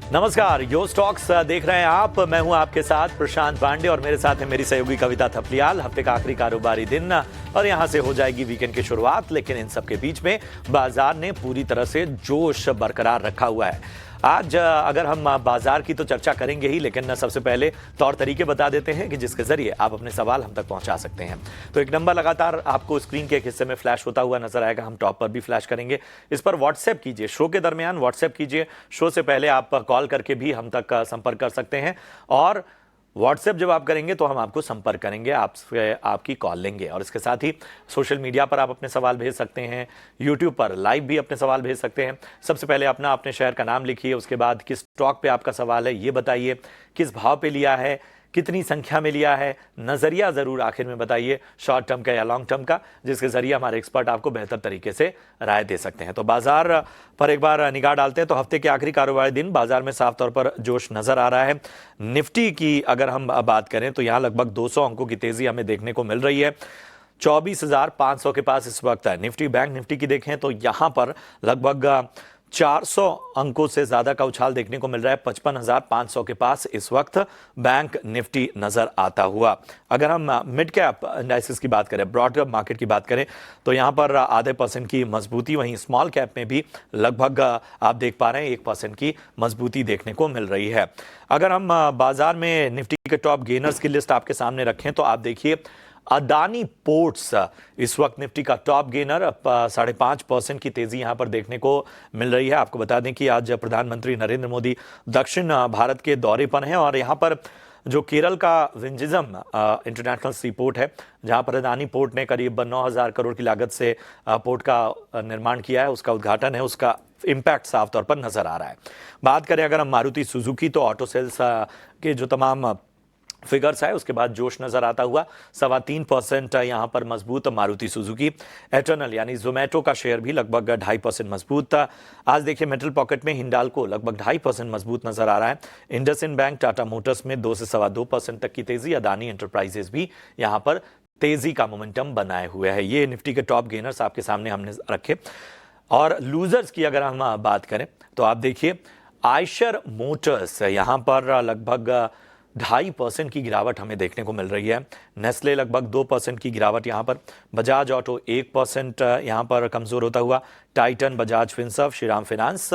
नमस्कार, यो स्टॉक्स देख रहे हैं आप। मैं हूं आपके साथ प्रशांत पांडे और मेरे साथ है मेरी सहयोगी कविता थपलियाल। हफ्ते का आखिरी कारोबारी दिन और यहां से हो जाएगी वीकेंड की शुरुआत। लेकिन इन सब के बीच में बाजार ने पूरी तरह से जोश बरकरार रखा हुआ है। आज अगर हम बाजार की तो चर्चा करेंगे ही, लेकिन सबसे पहले तौर तरीके बता देते हैं कि जिसके जरिए आप अपने सवाल हम तक पहुंचा सकते हैं। तो एक नंबर लगातार आपको स्क्रीन के एक हिस्से में फ्लैश होता हुआ नजर आएगा, हम टॉप पर भी फ्लैश करेंगे। इस पर व्हाट्सएप कीजिए, शो के दरमियान व्हाट्सएप कीजिए। शो से पहले आप कॉल करके भी हम तक संपर्क कर सकते हैं और व्हाट्सएप जब आप करेंगे तो हम आपको संपर्क करेंगे, आपसे आपकी कॉल लेंगे। और इसके साथ ही सोशल मीडिया पर आप अपने सवाल भेज सकते हैं, यूट्यूब पर लाइव भी अपने सवाल भेज सकते हैं। सबसे पहले अपने शहर का नाम लिखिए, उसके बाद किस स्टॉक पे आपका सवाल है ये बताइए, किस भाव पे लिया है, कितनी संख्या में लिया है, नजरिया जरूर आखिर में बताइए, शॉर्ट टर्म का या लॉन्ग टर्म का, जिसके जरिए हमारे एक्सपर्ट आपको बेहतर तरीके से राय दे सकते हैं। तो बाजार पर एक बार निगाह डालते हैं। तो हफ्ते के आखिरी कारोबारी दिन बाजार में साफ तौर पर जोश नजर आ रहा है। निफ्टी की अगर हम बात करें तो यहां लगभग 200 अंकों की तेजी हमें देखने को मिल रही है। 24,500 के पास इस वक्त है निफ्टी। बैंक निफ्टी की देखें तो यहां पर लगभग 400 अंकों से ज्यादा का उछाल देखने को मिल रहा है। 55,500 के पास इस वक्त बैंक निफ्टी नजर आता हुआ। अगर हम मिड कैप इंडाइसेस की बात करें, ब्रॉड मार्केट की बात करें तो यहां पर आधे % की मजबूती, वहीं स्मॉल कैप में भी लगभग आप देख पा रहे हैं 1% की मजबूती देखने को मिल रही है। अगर हम बाजार में निफ्टी के टॉप गेनर्स की लिस्ट आपके सामने रखें तो आप देखिए अदानी पोर्ट्स इस वक्त निफ्टी का टॉप गेनर। 5.5% की तेजी यहां पर देखने को मिल रही है। आपको बता दें कि आज प्रधानमंत्री नरेंद्र मोदी दक्षिण भारत के दौरे पर हैं और यहां पर जो केरल का विंजिज्म इंटरनेशनल सी पोर्ट है, जहां पर अदानी पोर्ट ने करीब 9,000 करोड़ की लागत से पोर्ट का निर्माण किया है, उसका उद्घाटन है, उसका इंपैक्ट साफ तौर पर नजर आ रहा है। बात करें अगर हम मारुति सुजुकी तो ऑटो सेल्स के जो तमाम फिगर्स है उसके बाद जोश नजर आता हुआ 3.25% यहां पर मजबूत मारुति सुजुकी। एटर्नल यानी जोमेटो का शेयर भी लगभग 2.5% मजबूत था। आज देखिए मेटल पॉकेट में हिंडाल्को लगभग 2.5% मजबूत नजर आ रहा है। इंडसइंड बैंक, टाटा मोटर्स में 2 से 2.25% तक की तेजी। अदानी एंटरप्राइजेस भी यहां पर तेजी का मोमेंटम बनाए हुए है। ये निफ्टी के टॉप गेनर्स आपके सामने हमने रखे। और लूजर्स की अगर हम बात करें तो आप देखिए आयशर मोटर्स यहां पर लगभग 2.5% की गिरावट हमें देखने को मिल रही है। नेस्ले लगभग 2% की गिरावट यहां पर। बजाज ऑटो 1% यहां पर कमजोर होता हुआ। Titan, Bajaj Finserv, Shriram finance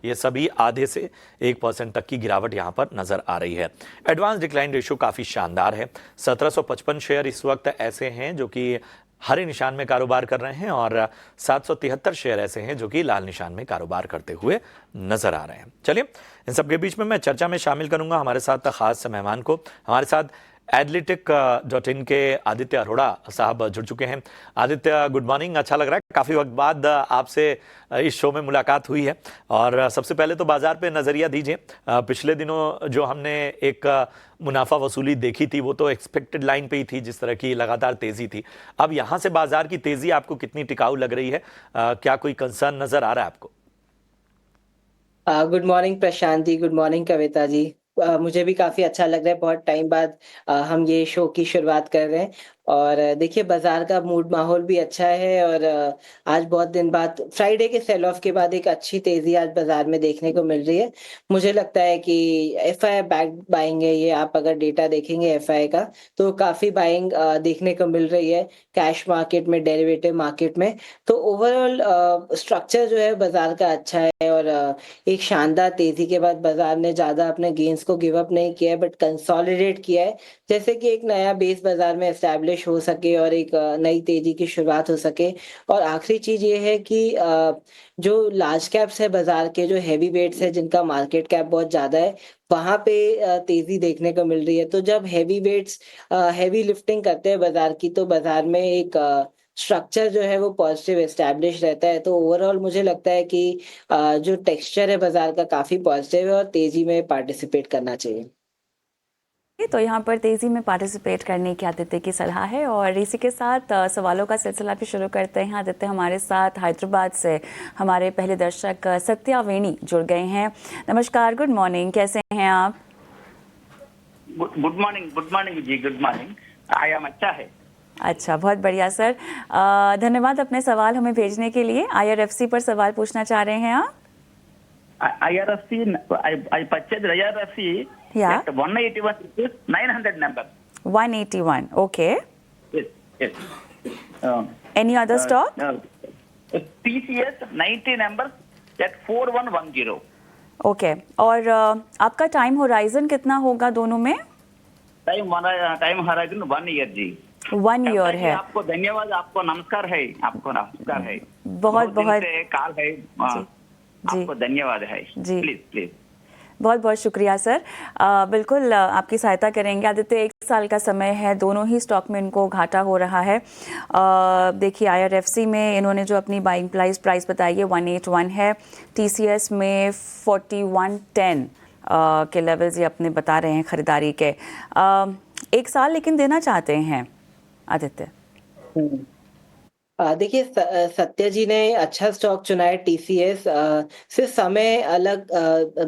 ये सभी आधे से 1% तक की गिरावट यहां पर नजर आ रही है। एडवांस डिक्लाइन रेशियो काफी शानदार है। 1755 शेयर इस वक्त ऐसे हैं जो कि हरे निशान में कारोबार कर रहे हैं और 773 शेयर ऐसे हैं जो कि लाल निशान में कारोबार करते हुए नजर आ रहे हैं। चलिए इन सबके बीच में मैं चर्चा में शामिल करूंगा हमारे साथ खास मेहमान को। हमारे साथ एडलिटिक.in के आदित्य अरोड़ा साहब जुड़ चुके हैं। Aditya, good morning. अच्छा लग रहा है, काफी वक्त बाद आपसे इस शो में मुलाकात हुई है। और सबसे पहले तो बाजार पे नजरिया दीजिए। पिछले दिनों जो हमने एक मुनाफा वसूली देखी थी वो तो एक्सपेक्टेड लाइन पे ही थी, जिस तरह की लगातार तेजी थी। अब यहां से बाजार की तेजी आपको कितनी टिकाऊ लग रही है? क्या कोई कंसर्न नजर आ रहा है आपको? Good morning Prashant ji, good morning Kavita ji. मुझे भी काफ़ी अच्छा लग रहा है, बहुत टाइम बाद हम ये शो की शुरुआत कर रहे हैं। और देखिए बाज़ार का मूड माहौल भी अच्छा है और आज बहुत दिन बाद फ्राइडे के सेल ऑफ के बाद एक अच्छी तेज़ी आज बाज़ार में देखने को मिल रही है। मुझे लगता है कि एफआई बैक्ड बाइंग है ये, आप अगर डेटा देखेंगे एफआई का तो काफ़ी बाइंग देखने को मिल रही है कैश मार्केट में, डेरिवेटिव मार्केट में। तो ओवरऑल स्ट्रक्चर जो है बाज़ार का अच्छा है और एक शानदार तेज़ी के बाद बाज़ार ने ज़्यादा अपने गेन्स को गिव अप नहीं किया है बट कंसोलिडेट किया है, जैसे कि एक नया बेस बाज़ार में एस्टैब्लिश हो सके और एक नई तेज़ी की शुरुआत हो सके। और आखिरी चीज़ ये है कि जो लार्ज कैप्स है बाज़ार के, जो हेवी वेट्स है जिनका मार्केट कैप बहुत ज़्यादा है, वहाँ पे तेज़ी देखने को मिल रही है। तो जब हेवी वेट्स हेवी लिफ्टिंग करते हैं बाज़ार की तो बाज़ार में एक स्ट्रक्चर जो है वो पॉजिटिव एस्टैब्लिश रहता है। तो ओवरऑल मुझे लगता है कि जो टेक्सचर है बाज़ार का काफ़ी पॉजिटिव है और तेज़ी में पार्टिसिपेट करना चाहिए। तो यहाँ पर तेज़ी में पार्टिसिपेट करने की आदित्य की सलाह है और इसी के साथ सवालों का सिलसिला भी शुरू करते हैं। आदित्य, हमारे साथ हैदराबाद से हमारे पहले दर्शक सत्या वेणी जुड़ गए हैं। नमस्कार, गुड मॉर्निंग, कैसे हैं आप? गुड मॉर्निंग जी, गुड मॉर्निंग। आयाम अच्छा है। अच्छा, बहुत बढ़िया सर। धन्यवाद अपने सवाल हमें भेजने के लिए। IRFC पर सवाल पूछना चाह रहे हैं आप? IRFC, I purchased IRFC Yeah. at 181 rupees, 900 number. 181. Okay. Yes, yes. Uh, Any other stock? TCS 90 numbers at 4110. Okay और आपका टाइम होराइजन कितना होगा दोनों में? टाइम हराइजन 1 ईयर जी। 1 ईयर है। आपको धन्यवाद, आपको नमस्कार है, आपको नमस्कार है। बहुत दिन बहुत से कॉल है। जी आपको धन्यवाद है। जी। Please please. बहुत बहुत शुक्रिया सर। बिल्कुल आपकी सहायता करेंगे। आदित्य, 1 साल का समय है, दोनों ही स्टॉक में इनको घाटा हो रहा है। देखिए IRFC में इन्होंने जो अपनी बाइंग प्राइस बताई है 181 है। TCS में 4110 के लेवल्स ये अपने बता रहे हैं खरीदारी के। 1 साल लेकिन देना चाहते हैं आदित्य। देखिए सत्य जी ने अच्छा स्टॉक चुना है TCS। सिर्फ समय अलग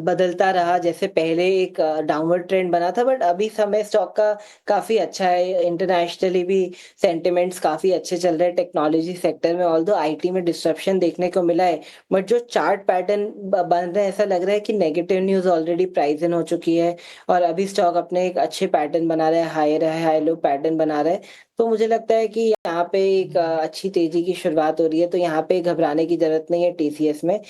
बदलता रहा, जैसे पहले एक डाउनवर्ड ट्रेंड बना था, बट अभी समय स्टॉक का काफी अच्छा है। इंटरनेशनली भी सेंटिमेंट्स काफी अच्छे चल रहे हैं टेक्नोलॉजी सेक्टर में। ऑल्दो IT में डिस्ट्रप्शन देखने को मिला है, बट जो चार्ट पैटर्न बन रहे हैं, ऐसा लग रहा है कि negative news already price in हो चुकी है और अभी स्टॉक अपने एक अच्छे पैटर्न बना रहा है, हाई लो पैटर्न बना रहा है। तो मुझे लगता है कि यहाँ पे एक अच्छी तेजी की शुरुआत हो रही है, तो यहाँ पे घबराने की जरूरत नहीं है TCS में।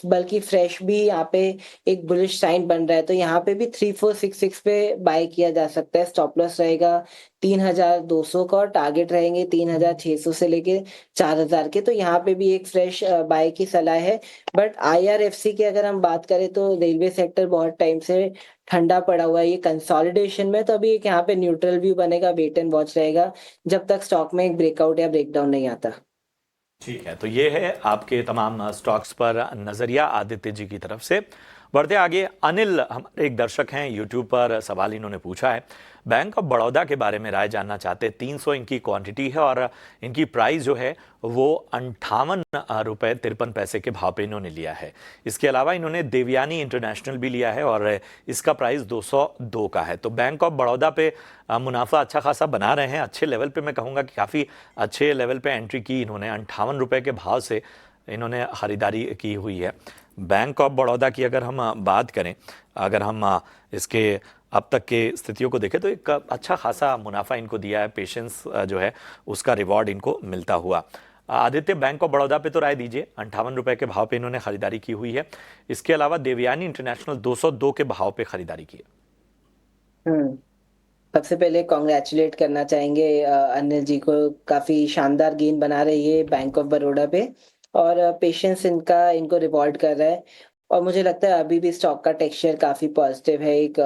बल्कि फ्रेश भी यहाँ पे एक बुलिश साइन बन रहा है, तो यहाँ पे भी 3466 पे बाय किया जा सकता है। स्टॉप लॉस रहेगा 3200 का और टारगेट रहेंगे 3600 से लेके 4000 के। तो यहाँ पे भी एक फ्रेश बाय की सलाह है। बट IRFC की अगर हम बात करें तो रेलवे सेक्टर बहुत टाइम से ठंडा पड़ा हुआ है, ये कंसोलिडेशन में। तो अभी एक यहाँ पे न्यूट्रल व्यू बनेगा, वेट एंड वॉच रहेगा जब तक स्टॉक में एक ब्रेकआउट या ब्रेकडाउन नहीं आता। ठीक है, तो ये है आपके तमाम स्टॉक्स पर नजरिया आदित्य जी की तरफ से। बढ़ते आगे, अनिल हमारे एक दर्शक हैं, यूट्यूब पर सवाल इन्होंने पूछा है, बैंक ऑफ बड़ौदा के बारे में राय जानना चाहते हैं। 300 इनकी क्वांटिटी है और इनकी प्राइस जो है वो 58 रुपये 53 पैसे के भाव पे इन्होंने लिया है। इसके अलावा इन्होंने देवयानी इंटरनेशनल भी लिया है और इसका प्राइस 202 का है। तो बैंक ऑफ बड़ौदा पे मुनाफा अच्छा खासा बना रहे हैं, अच्छे लेवल पे, मैं कहूँगा कि काफ़ी अच्छे लेवल पे एंट्री की इन्होंने। 58 रुपये के भाव से इन्होंने खरीदारी की हुई है। बैंक ऑफ बड़ौदा की अगर हम बात करें, अगर हम इसके अब तक के स्थितियों को देखें तो एक अच्छा खासा मुनाफा इनको दिया है। पेशेंस जो है उसका रिवॉर्ड इनको मिलता हुआ। आदित्य, बैंक ऑफ बड़ौदा पे तो राय दीजिए। 58 रुपये के भाव पे इन्होंने खरीदारी की हुई है। इसके अलावा देवयानी इंटरनेशनल 202 के भाव पे खरीदारी की है। सबसे पहले कॉन्ग्रेचुलेट करना चाहेंगे अनिल जी को, काफी शानदार गेन बना रही है बैंक ऑफ बड़ौदा पे और पेशेंस इनको रिवॉर्ड कर रहा है। और मुझे लगता है अभी भी स्टॉक का टेक्सचर काफी पॉजिटिव है। एक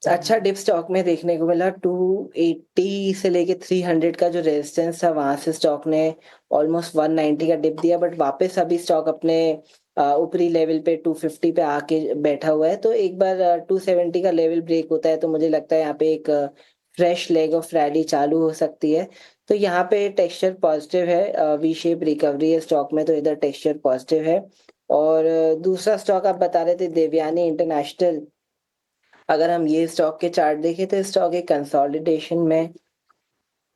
अच्छा डिप स्टॉक में देखने को मिला। 280 से लेके 300 का जो रेजिस्टेंस था, वहां से स्टॉक ने ऑलमोस्ट 190 का डिप दिया, बट वापस अभी स्टॉक अपने ऊपरी लेवल पे 250 पे आके बैठा हुआ है। तो एक बार 270 का लेवल ब्रेक होता है तो मुझे लगता है यहाँ पे एक फ्रेश लेग ऑफ रैली चालू हो सकती है। तो यहाँ पे टेक्सचर पॉजिटिव है, वी शेप रिकवरी है स्टॉक में, तो इधर टेक्सचर पॉजिटिव है। और दूसरा स्टॉक आप बता रहे थे देवयानी इंटरनेशनल, अगर हम ये स्टॉक के चार्ट देखें तो स्टॉक एक कंसोलिडेशन में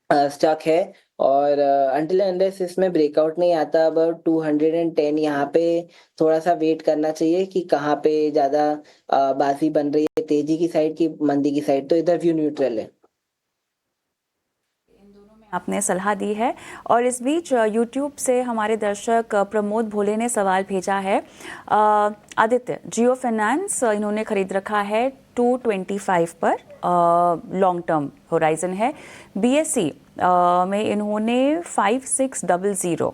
स्टॉक है और अंटिल अनलेस इसमें ब्रेकआउट नहीं आता अबाउट 210, यहाँ पे थोड़ा सा वेट करना चाहिए कि कहाँ पे ज्यादा बाजी बन रही है, तेजी की साइड की मंदी की साइड। तो इधर व्यू न्यूट्रल है। आपने सलाह दी है। और इस बीच YouTube से हमारे दर्शक प्रमोद भोले ने सवाल भेजा है। आदित्य, जियो फाइनेंस इन्होंने खरीद रखा है 225 पर, लॉन्ग टर्म होराइजन है। BSE में इन्होंने 5600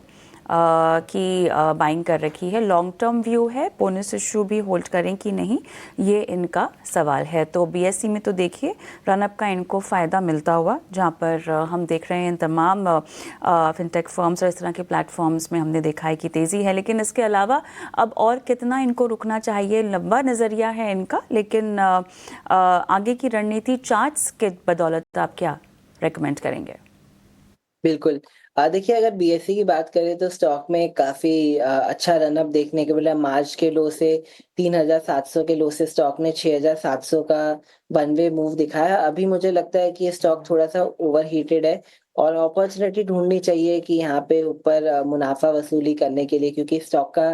की बाइंग कर रखी है। लॉन्ग टर्म व्यू है, बोनस इशू भी होल्ड करें कि नहीं, ये इनका सवाल है। तो BSE में तो देखिए रनअप का इनको फ़ायदा मिलता हुआ, जहाँ पर हम देख रहे हैं इन तमाम फिनटेक फर्म्स और इस तरह के प्लेटफॉर्म्स में हमने देखा है कि तेज़ी है। लेकिन इसके अलावा अब और कितना इनको रुकना चाहिए, लंबा नज़रिया है इनका, लेकिन आगे की रणनीति चार्ट्स के बदौलत आप क्या रेकमेंड करेंगे? बिल्कुल, देखिए अगर BSE की बात करें तो स्टॉक में काफी अच्छा रनअप देखने को मिला। मार्च के लो से 3700 के लो से स्टॉक ने 6700 का वन वे मूव दिखाया। अभी मुझे लगता है कि ये स्टॉक थोड़ा सा ओवरहीटेड है और अपॉर्चुनिटी ढूंढनी चाहिए कि यहाँ पे ऊपर मुनाफा वसूली करने के लिए, क्योंकि स्टॉक का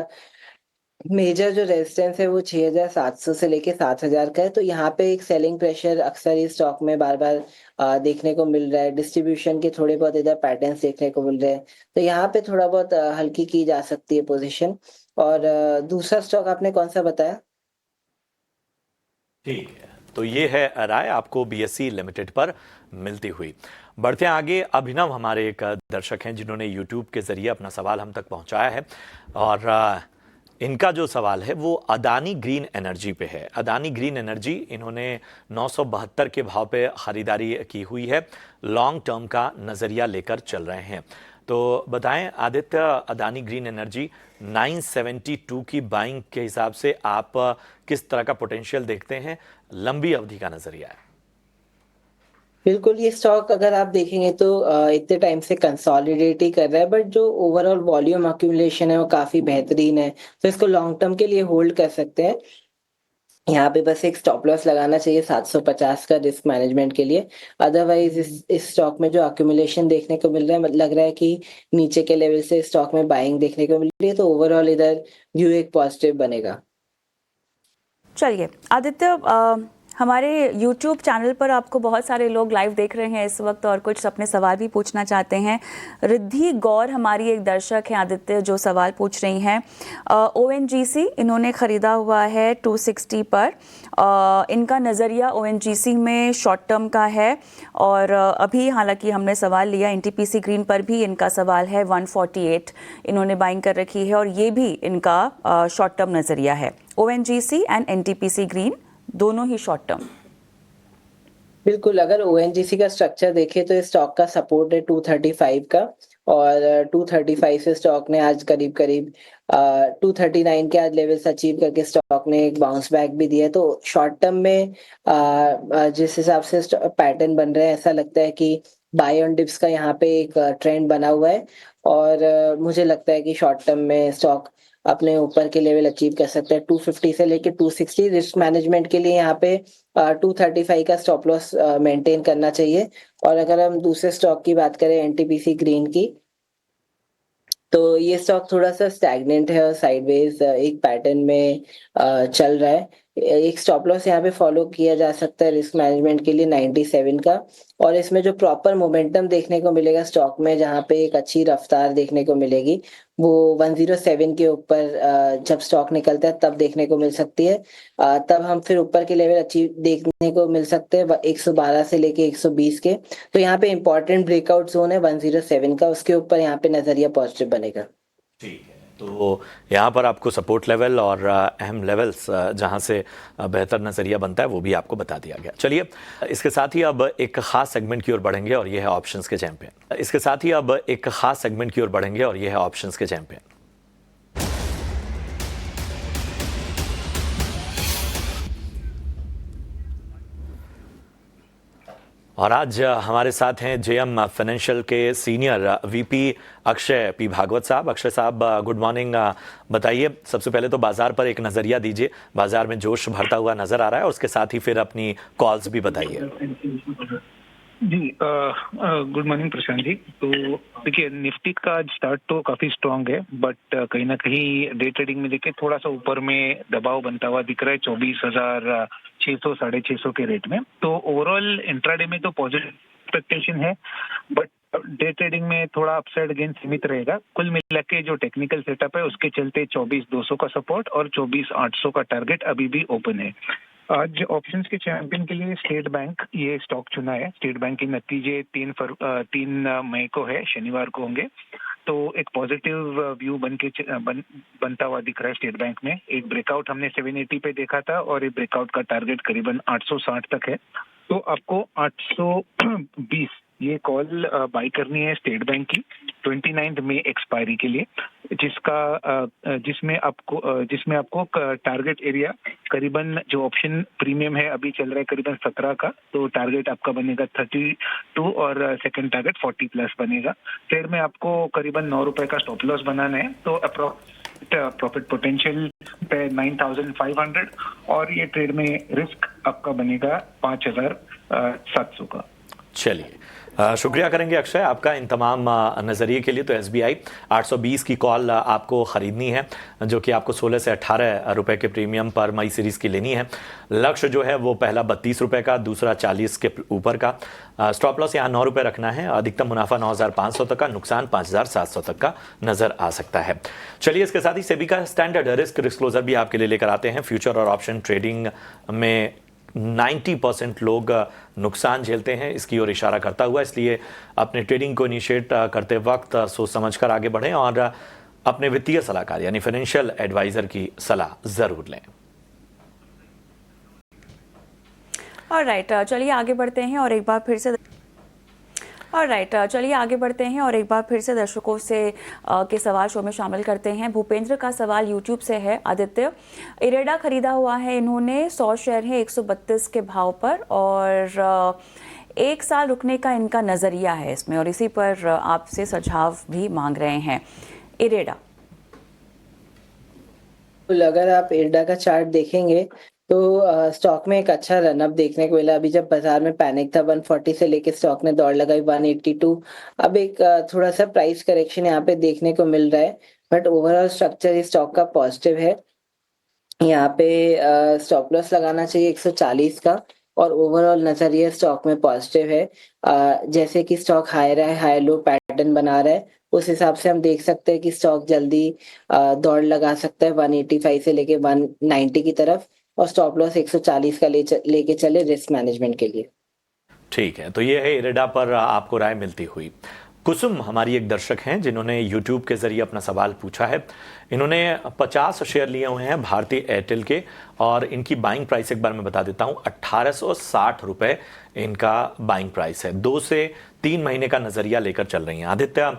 मेजर जो रेजिस्टेंस है वो 6,700 से लेके 7,000 का है, तो यहाँ पे एक सेलिंग प्रेशर अक्सर इस स्टॉक में बार-बार देखने को मिल रहा है। डिस्ट्रीब्यूशन के थोड़े बहुत इधर पैटर्न्स देखने को मिल रहे हैं। तो यहाँ पे थोड़ा बहुत हल्की की जा सकती है पोज़ीशन। और दूसरा स्टॉक आपने कौन-सा बताया? ठीक है, तो ये है राय आपको बीएसई लिमिटेड पर मिलती हुई। बढ़ते हैं आगे। अभिनव हमारे एक दर्शक हैं जिन्होंने यूट्यूब के जरिए अपना सवाल हम तक पहुंचाया है, और इनका जो सवाल है वो अदानी ग्रीन एनर्जी पे है। अदानी ग्रीन एनर्जी इन्होंने 972 के भाव पे खरीदारी की हुई है, लॉन्ग टर्म का नज़रिया लेकर चल रहे हैं। तो बताएं आदित्य, अदानी ग्रीन एनर्जी 972 की बाइंग के हिसाब से आप किस तरह का पोटेंशियल देखते हैं, लंबी अवधि का नज़रिया है? बिल्कुल, ये स्टॉक अगर आप देखेंगे तो इतने टाइम से कंसोलिडेट ही कर रहा है, बट जो ओवरऑल वॉल्यूम एक्यूमुलेशन है वो काफ़ी बेहतरीन है, तो इसको लॉन्ग टर्म के लिए होल्ड कर सकते हैं। यहाँ पे बस एक स्टॉप लॉस लगाना चाहिए 750 का रिस्क मैनेजमेंट के लिए। अदरवाइज़ इस स्टॉक में जो एक्यूमुलेशन देखने को मिल रहा है, लग रहा है कि नीचे के लेवल से स्टॉक में बाइंग देखने को मिल रही है, तो ओवरऑल इधर व्यू एक पॉजिटिव बनेगा। चलिए आदित्य, हमारे YouTube चैनल पर आपको बहुत सारे लोग लाइव देख रहे हैं इस वक्त और कुछ अपने सवाल भी पूछना चाहते हैं। रिद्धि गौर हमारी एक दर्शक है आदित्य, जो सवाल पूछ रही हैं। ONGC इन्होंने ख़रीदा हुआ है 260 पर। इनका नज़रिया ONGC में शॉर्ट टर्म का है, और अभी हालांकि हमने सवाल लिया NTPC ग्रीन पर भी इनका सवाल है 148 इन्होंने बाइंग कर रखी है, और ये भी इनका शॉर्ट टर्म नज़रिया है। ONGC एंड NTPC ग्रीन दोनों ही शॉर्ट टर्म। बिल्कुल, अगर ONGC का स्ट्रक्चर देखें तो इस स्टॉक का सपोर्ट है 235 का, और 235 से स्टॉक ने आज करीब-करीब 239 के आज लेवल्स अचीव करके स्टॉक ने एक बाउंस बैक भी दिया है। तो शॉर्ट टर्म में जिस हिसाब से पैटर्न बन रहे हैं, ऐसा लगता है कि बाय ऑन डिप्स का यहाँ पे एक ट्रेंड बना हुआ है, और मुझे लगता है कि शॉर्ट टर्म में स्टॉक अपने ऊपर के लेवल अचीव कर सकते हैं 250 से लेके 260। रिस्क मैनेजमेंट के लिए यहाँ पे 235 का स्टॉप लॉस मेंटेन करना चाहिए। और अगर हम दूसरे स्टॉक की बात करें एनटीपीसी ग्रीन की, तो ये स्टॉक थोड़ा-सा स्टैग्नेंट है और साइडवेज एक पैटर्न में चल रहा है। एक स्टॉप लॉस यहाँ पे फॉलो किया जा सकता है रिस्क मैनेजमेंट के लिए 97 का, और इसमें जो प्रॉपर मोमेंटम देखने को मिलेगा स्टॉक में, जहाँ पे एक अच्छी रफ्तार देखने को मिलेगी, वो 107 के ऊपर जब स्टॉक निकलता है तब देखने को मिल सकती है। तब हम फिर ऊपर के लेवल अचीव देखने को मिल सकते हैं 112 से लेके 120 के। तो यहाँ पे इम्पोर्टेंट ब्रेकआउट ज़ोन है 107 का, उसके ऊपर यहाँ पे नज़रिया पॉजिटिव बनेगा। ठीक है, तो यहाँ पर आपको सपोर्ट लेवल और अहम लेवल्स जहाँ से बेहतर नज़रिया बनता है वो भी आपको बता दिया गया। चलिए, इसके साथ ही अब एक खास सेगमेंट की ओर बढ़ेंगे और ये है ऑप्शंस के चैंपियन। इसके साथ ही अब एक खास सेगमेंट की ओर बढ़ेंगे और ये है ऑप्शंस के चैंपियन। और आज हमारे साथ हैं जेएम फाइनेंशियल के senior VP Akshay P Bhagwat sahab. Akshay साहब, गुड मॉर्निंग। बताइए, सबसे पहले तो बाजार पर एक नज़रिया दीजिए, बाजार में जोश भरता हुआ नजर आ रहा है, और उसके साथ ही फिर अपनी कॉल्स भी बताइए। जी, गुड मॉर्निंग प्रशांत जी। तो देखिए, निफ्टी का स्टार्ट तो काफी स्ट्रांग है, बट कहीं ना कहीं डे ट्रेडिंग में देखिए थोड़ा सा ऊपर में दबाव बनता हुआ दिख रहा है 24,600 650 के रेट में। तो ओवरऑल इंट्राडे में तो पॉजिटिव एक्सपेक्टेशन है, बट डे ट्रेडिंग में थोड़ा अपसाइड गेन सीमित रहेगा। कुल मिला के जो टेक्निकल सेटअप है उसके चलते 24,200 का सपोर्ट और 24,800 का टारगेट अभी भी ओपन है। आज ऑप्शंस के चैंपियन के लिए स्टेट बैंक ये स्टॉक चुना है। स्टेट बैंक के नतीजे 3 मई को है, शनिवार को होंगे। तो एक पॉजिटिव व्यू बनता हुआ दिख रहा है स्टेट बैंक में। एक ब्रेकआउट हमने 780 पे देखा था, और एक ब्रेकआउट का टारगेट करीबन 860 तक है। तो आपको 820 ये कॉल बाई करनी है स्टेट बैंक की 29 मई एक्सपायरी के लिए, जिसमें आपको टारगेट एरिया करीबन, जो ऑप्शन प्रीमियम है अभी चल रहा है करीबन 17 का, तो टारगेट आपका बनेगा 32 और सेकंड टारगेट 40 प्लस बनेगा। ट्रेड में आपको करीबन 9 रुपए का स्टॉप लॉस बनाना है, तो प्रॉफिट पोटेंशियल पे 9,500, और ये ट्रेड में रिस्क आपका बनेगा 5,700 का। चलिए शुक्रिया करेंगे अक्षय आपका इन तमाम नज़रिए के लिए। तो SBI 820 की कॉल आपको ख़रीदनी है, जो कि आपको 16 से 18 रुपए के प्रीमियम पर मई सीरीज़ की लेनी है। लक्ष्य जो है वो पहला 32 रुपए का, दूसरा 40 के ऊपर का। स्टॉप लॉस यहाँ 9 रुपए रखना है। अधिकतम मुनाफा 9,500 तक का, नुकसान 5,700 तक का नज़र आ सकता है। चलिए इसके साथ ही सेबी का स्टैंडर्ड रिस्क डिस्क्लोजर भी आपके लिए लेकर आते हैं। फ्यूचर और ऑप्शन ट्रेडिंग में 90% लोग नुकसान झेलते हैं, इसकी ओर इशारा करता हुआ, इसलिए अपने ट्रेडिंग को इनिशिएट करते वक्त सोच समझकर आगे बढ़ें और अपने वित्तीय सलाहकार यानी फाइनेंशियल एडवाइजर की सलाह जरूर लें। ऑलराइट, चलिए आगे बढ़ते हैं और एक बार फिर से दर्शकों से के सवाल शो में शामिल करते हैं। भूपेंद्र का सवाल यूट्यूब से है। आदित्य, इरेडा खरीदा हुआ है इन्होंने, 100 शेयर है 132 के भाव पर, और 1 साल रुकने का इनका नज़रिया है इसमें, और इसी पर आपसे सुझाव भी मांग रहे हैं। इरेडा, अगर आप इरेडा का चार्ट देखेंगे तो स्टॉक में एक अच्छा रनअप देखने को मिला। अभी जब बाजार में पैनिक था 140 से लेके स्टॉक ने दौड़ लगाई 182। अब एक थोड़ा सा प्राइस करेक्शन यहाँ पे देखने को मिल रहा है, बट ओवरऑल स्ट्रक्चर इस स्टॉक का पॉजिटिव है। यहाँ पे स्टॉप लॉस लगाना चाहिए 140 का, और ओवरऑल नजरिया स्टॉक में पॉजिटिव है। जैसे कि स्टॉक हाई लो पैटर्न बना रहा है, उस हिसाब से हम देख सकते हैं कि स्टॉक जल्दी दौड़ लगा सकता है 185 से लेके 190 की तरफ, और स्टॉप लॉस 140 का लेके चले रिस्क मैनेजमेंट के लिए। ठीक है, तो ये है इरेडा पर आपको राय मिलती हुई। कुसुम हमारी एक दर्शक हैं जिन्होंने यूट्यूब के जरिए अपना सवाल पूछा है। इन्होंने 50 शेयर लिए हुए हैं भारतीय एयरटेल के, और इनकी बाइंग प्राइस एक बार मैं बता देता हूं, 1860 रुपए इनका बाइंग प्राइस है। 2 से 3 महीने का नजरिया लेकर चल रही हैं। आदित्य,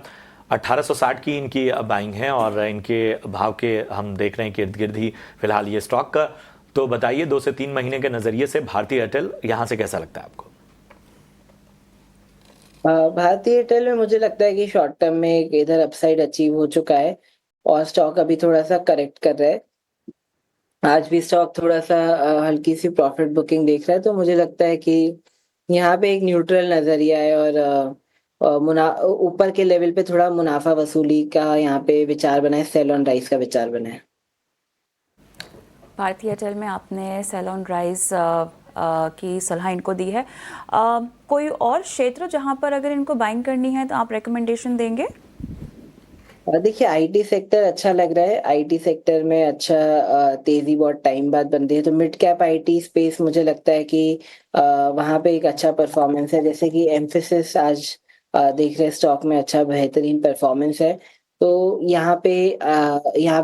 1860 की इनकी बाइंग है और इनके भाव के हम देख रहे हैं कि इर्द गिर्द ही फिलहाल ये स्टॉक का। तो बताइए 2 से 3 महीने के नजरिए से भारतीय एयरटेल यहां से कैसा लगता है आपको? भारतीय एयरटेल में मुझे लगता है कि शॉर्ट टर्म में एक इधर अपसाइड अचीव हो चुका है, और स्टॉक अभी थोड़ा सा करेक्ट कर रहा है। आज भी स्टॉक थोड़ा सा हल्की सी प्रॉफिट बुकिंग देख रहा है, तो मुझे लगता है कि यहाँ पे एक न्यूट्रल नजरिया है, और ऊपर के लेवल पे थोड़ा मुनाफा वसूली का यहाँ पे विचार बना है, सेल ऑन राइज का विचार बना है। भारतीय एयरटेल में आपने सेल ऑन राइज की सलाह इनको दी है। कोई और क्षेत्र जहां पर अगर इनको बाइंग करनी है तो आप रिकमेंडेशन देंगे? देखिए, आईटी सेक्टर अच्छा लग रहा है। आईटी सेक्टर में अच्छा तेजी बहुत टाइम बाद बन रही है, तो मिड कैप आईटी स्पेस मुझे लगता है कि वहां पे एक अच्छा परफॉर्मेंस है। जैसे कि एम्फेसिस आज देख रहे स्टॉक में अच्छा बेहतरीन परफॉर्मेंस है, तो यहाँ पे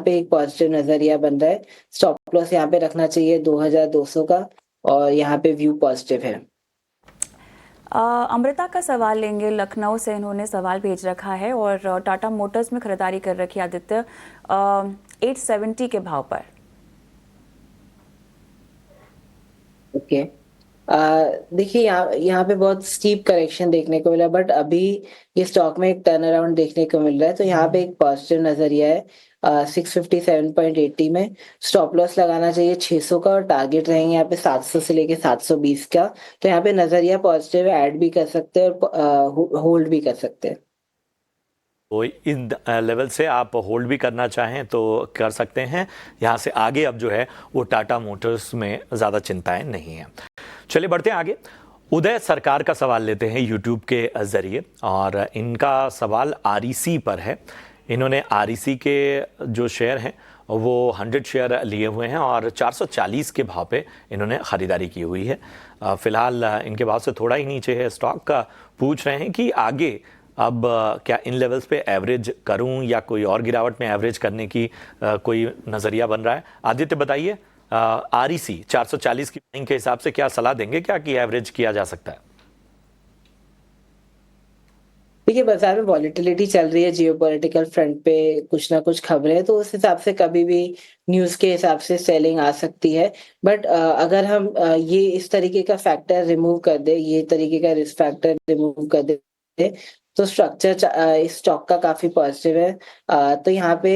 एक पॉजिटिव नजरिया बन रहा है। स्टॉप लॉस यहाँ पे रखना चाहिए 2200 का, और यहाँ पे व्यू पॉजिटिव है। अमृता का सवाल लेंगे। लखनऊ से इन्होंने सवाल भेज रखा है, और टाटा मोटर्स में खरीदारी कर रखी है आदित्य 870 के भाव पर। ओके, देखिए यहाँ पे बहुत स्टीप करेक्शन देखने को मिला, बट अभी ये स्टॉक में एक टर्न अराउंड देखने को मिल रहा है, तो यहाँ पे एक पॉजिटिव नजरिया है। 657.80 में स्टॉप लॉस लगाना चाहिए 600 का, और टारगेट रहेंगे यहाँ पे 700 से लेके 720 का। तो यहाँ पे नजरिया पॉजिटिव है, ऐड भी कर सकते हैं और होल्ड भी कर सकते हैं। तो इन लेवल से आप होल्ड भी करना चाहें तो कर सकते हैं। यहाँ से आगे अब जो है वो टाटा मोटर्स में ज़्यादा चिंताएं नहीं हैं। चलिए बढ़ते हैं आगे। उदय सरकार का सवाल लेते हैं यूट्यूब के ज़रिए, और इनका सवाल REC पर है। इन्होंने REC के जो शेयर हैं वो 100 शेयर लिए हुए हैं, और 440 के भाव पे इन्होंने ख़रीदारी की हुई है। फ़िलहाल इनके भाव से थोड़ा ही नीचे है स्टॉक का। पूछ रहे हैं कि आगे अब क्या इन लेवल्स पे एवरेज करूं या कोई और गिरावट में एवरेज करने की कोई नज़रिया बन रहा है? आदित्य बताइए, REC 440 की बाइंग के हिसाब से क्या सलाह देंगे, क्या कि एवरेज किया जा सकता है? देखिए, बाजार में वॉलेटिलिटी चल रही है, जियोपॉलिटिकल फ्रंट पे कुछ ना कुछ खबरें, तो उस हिसाब से कभी भी न्यूज के हिसाब से सेलिंग आ सकती है। बट अगर हम ये इस तरीके का फैक्टर रिमूव कर दे, ये तरीके का रिस्क फैक्टर रिमूव कर दे, तो स्ट्रक्चर इस स्टॉक का काफी पॉजिटिव है। तो यहाँ पे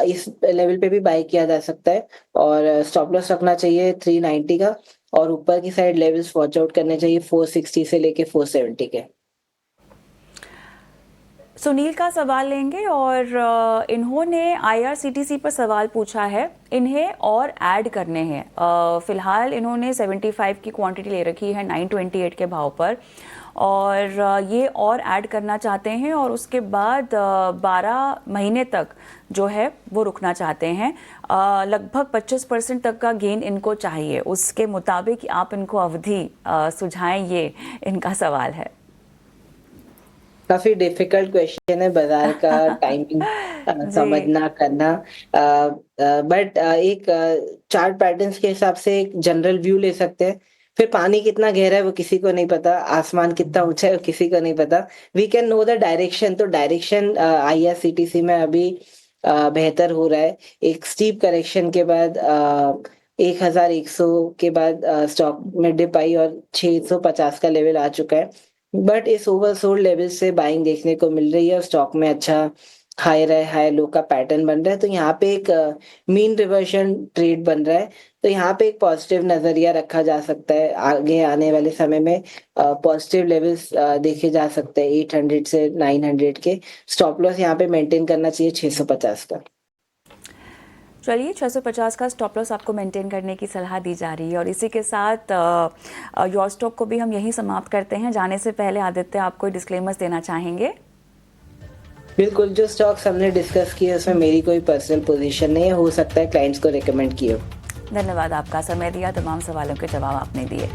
इस लेवल पे भी बाय किया जा सकता है और स्टॉप लॉस रखना चाहिए 390 का और ऊपर की साइड लेवल्स वॉच आउट करने चाहिए 460 से लेके 470 के। सुनील का सवाल लेंगे और इन्होंने IRCTC पर सवाल पूछा है, इन्हें और ऐड करने हैं। फिलहाल इन्होंने 75 की क्वांटिटी ले रखी है 928 के भाव पर और ये और ऐड करना चाहते हैं और उसके बाद 12 महीने तक जो है वो रुकना चाहते हैं। लगभग 25% तक का गेन इनको चाहिए। उसके मुताबिक आप इनको अवधि सुझाएं, ये इनका सवाल है। काफी डिफिकल्ट क्वेश्चन है बाजार का टाइमिंग समझना करना, बट एक चार्ट पैटर्न्स के हिसाब से एक जनरल व्यू ले सकते हैं। फिर पानी कितना गहरा है वो किसी को नहीं पता, आसमान कितना ऊंचा है वो किसी को नहीं पता। We can know the direction. तो डायरेक्शन IRCTC में अभी बेहतर हो रहा है। एक स्टीप करेक्शन के बाद 1100 के बाद स्टॉक में डिप आई और 650 का लेवल आ चुका है, बट इस ओवरसोल्ड लेवल से बाइंग देखने को मिल रही है और स्टॉक में अच्छा हाई लो का पैटर्न बन रहा है। तो यहाँ पे एक मीन रिवर्शन ट्रेड बन रहा है। तो यहाँ पे एक पॉजिटिव नजरिया रखा जा सकता है। आगे आने वाले समय में पॉजिटिव लेवल्स देखे जा सकते हैं 800 से 900 के। स्टॉप लॉस यहाँ पे मेंटेन करना चाहिए 650 का। चलिए, 650 का स्टॉप लॉस आपको मेंटेन करने की सलाह दी जा रही है और इसी के साथ योर स्टॉक को भी हम यहीं समाप्त करते हैं। जाने से पहले आदित्य, आप कोई डिस्क्लेमर्स देना चाहेंगे? बिल्कुल, जो स्टॉक्स हमने डिस्कस किए उसमें मेरी कोई पर्सनल पोजीशन नहीं है, हो सकता है क्लाइंट्स को रिकमेंड किए। धन्यवाद, आपका समय दिया, तमाम सवालों के जवाब आपने दिए।